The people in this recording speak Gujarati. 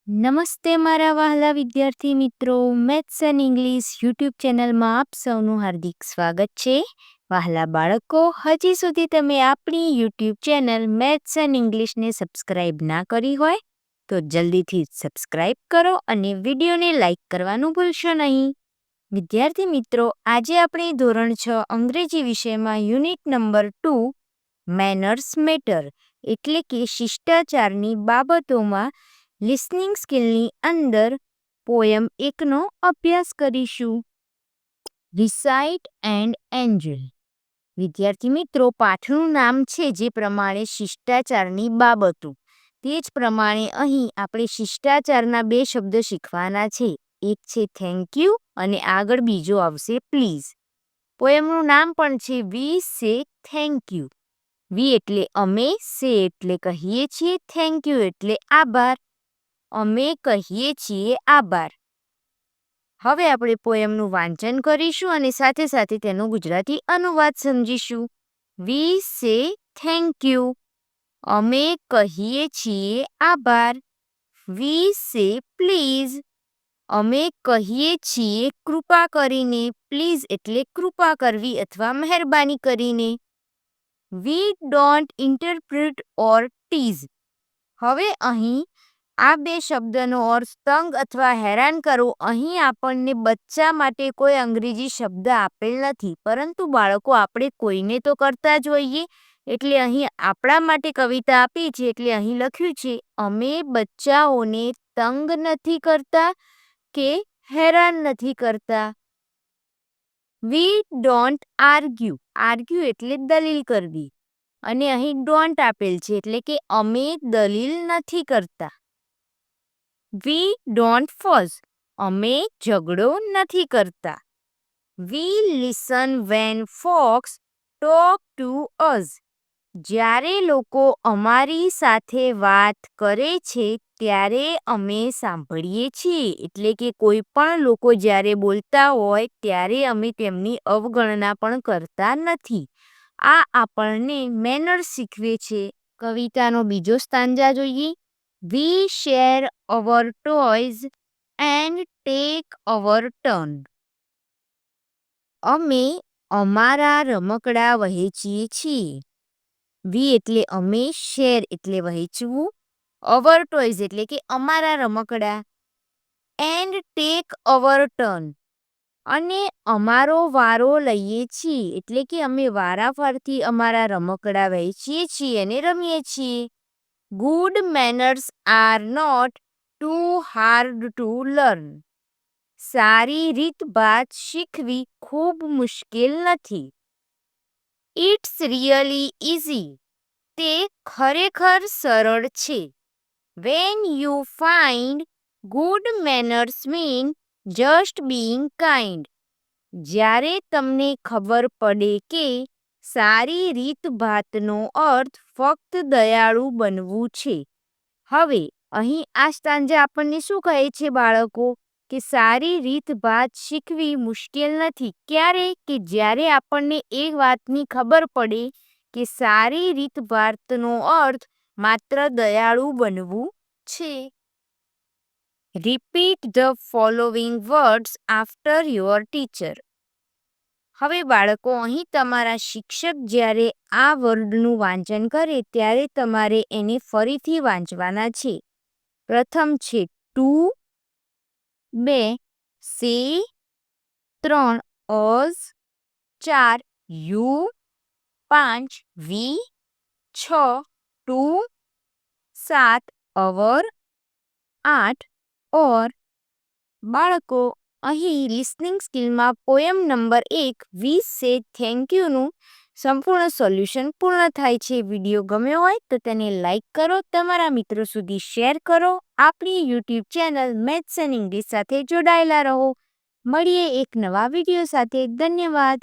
નમસ્તે મારા વહાલા વિદ્યાર્થી મિત્રો, મેથ્સ એન્ડ ઇંગ્લિશ યુટ્યુબ ચેનલમાં આપ સૌનું હાર્દિક સ્વાગત છે. વહાલા બાળકો, હજી સુધી તમે આપણી યુટ્યુબ ચેનલ મેથ્સ એન્ડ ઇંગ્લિશને સબસ્ક્રાઈબ ના કરી હોય તો જલ્દીથી સબસ્ક્રાઈબ કરો અને વિડીયોને લાઈક કરવાનું ભૂલશો નહીં. વિદ્યાર્થી મિત્રો, આજે આપણે ધોરણ 6 અંગ્રેજી વિષયમાં યુનિટ નંબર 2 મેનર્સ મેટર એટલે કે શિષ્ટાચારની બાબતોમાં લિસનિંગ સ્કિલની અંદર પોયમ 1નો અભ્યાસ કરીશું. Recite and Angel. વિદ્યાર્થી મિત્રો, પાઠનું નામ છે જે પ્રમાણે શિષ્ટાચારની બાબતો, તે જ પ્રમાણે અહીં આપણે શિષ્ટાચારના 2 શબ્દ શીખવાના છે. એક છે થેન્ક યુ અને આગળ બીજો આવશે પ્લીઝ. પોયમનું નામ પણ છે વી સે થેન્ક યુ. વી એટલે અમે, સે એટલે કહીએ છીએ, થેન્ક યુ એટલે આભાર. અમે કહીએ છીએ આભાર. હવે આપણે પોયમનું વાંચન કરીશું અને સાથે સાથે તેનો ગુજરાતી અનુવાદ સમજીશું. વી સે થેન્ક યુ. અમે કહીએ છીએ આભાર. વી સે પ્લીઝ. અમે કહીએ છીએ કૃપા કરીને. પ્લીઝ એટલે કૃપા કરવી અથવા મહેરબાની કરીને. We don't interpret or tease. હવે અહીં આ 2 શબ્દનો અર્થ તંગ અથવા હેરાન કરવું. અહીં આપણને બચ્ચા માટે કોઈ અંગ્રેજી શબ્દ આપેલ નથી, પરંતુ બાળકો આપણે કોઈને તો કરતા જ હોઈએ, એટલે અહીં આપણા માટે કવિતા આપી છે. એટલે અહીં લખ્યું છે અમે બચ્ચાઓને તંગ નથી કરતા કે હેરાન નથી કરતા. We don't argue. આર્ગ્યુ એટલે દલીલ કરવી અને અહીં ડોન્ટ આપેલ છે એટલે કે અમે દલીલ નથી કરતા. We don't fuss. અમે ઝઘડો નથી કરતા. We listen when folks talk to us. જ્યારે લોકો અમારી સાથે વાત કરે છે ત્યારે અમે સાંભળીએ છીએ. એટલે કે કોઈ પણ લોકો જ્યારે બોલતા હોય ત્યારે અમે તેમની અવગણના પણ કરતા નથી. આ આપણને મેનર્સ શીખવે છે. કવિતાનો બીજો સ્ટાન્જા જોઈએ. We share our toys and take our turn. અમે અમારા રમકડા વહેંચીએ છીએ. વી એટલે અમે, શેર એટલે વહેંચવું, અવર ટોયઝ એટલે કે અમારા રમકડા, એન્ડ ટેક અવર ટર્ન અને અમારો વારો લઈએ છીએ. એટલે કે અમે વારાફરતી અમારા રમકડા વહેંચીએ છીએ અને રમીએ છીએ. Good manners are not too hard to learn. સારી રીતભાત શીખવી ખૂબ મુશ્કેલ નથી. It's really easy. તે ખરેખર સરળ છે. When you find good manners mean just being kind. જ્યારે તમને ખબર પડે કે સારી રીતભાતનો અર્થ ફક્ત દયાળુ બનવું છે. હવે અહીં આ સ્ટાન્જા આપણને શું કહે છે બાળકો? કે સારી રીતભાત શીખવી મુશ્કેલ નથી. ક્યારે? કે જ્યારે આપણને એ વાતની ખબર પડે કે સારી રીતભાતનો અર્થ માત્ર દયાળુ બનવું છે. Repeat the following words after your teacher. હવે બાળકો, અહીં તમારા શિક્ષક જ્યારે આ વર્ડનું વાંચન કરે ત્યારે તમારે એને ફરીથી વાંચવાના છે. પ્રથમ છે ટુ, 2 સે, 3 અસ, 4 યુ, 5 વી, 6 ટુ, 7 અવર, 8 ઓર. બાળકો, અહીં લિસનિંગ સ્કિલમાં પોયમ નંબર 1 વી સે થેન્ક યુનું સંપૂર્ણ સોલ્યુશન પૂર્ણ થાય છે. વિડીયો ગમ્યો હોય તો તેને લાઈક કરો, તમારા મિત્રો સુધી શેર કરો. આપણી YouTube channel maths and English સાથે જોડાયેલા રહો. મળીએ એક નવા વિડીયો સાથે. ધન્યવાદ.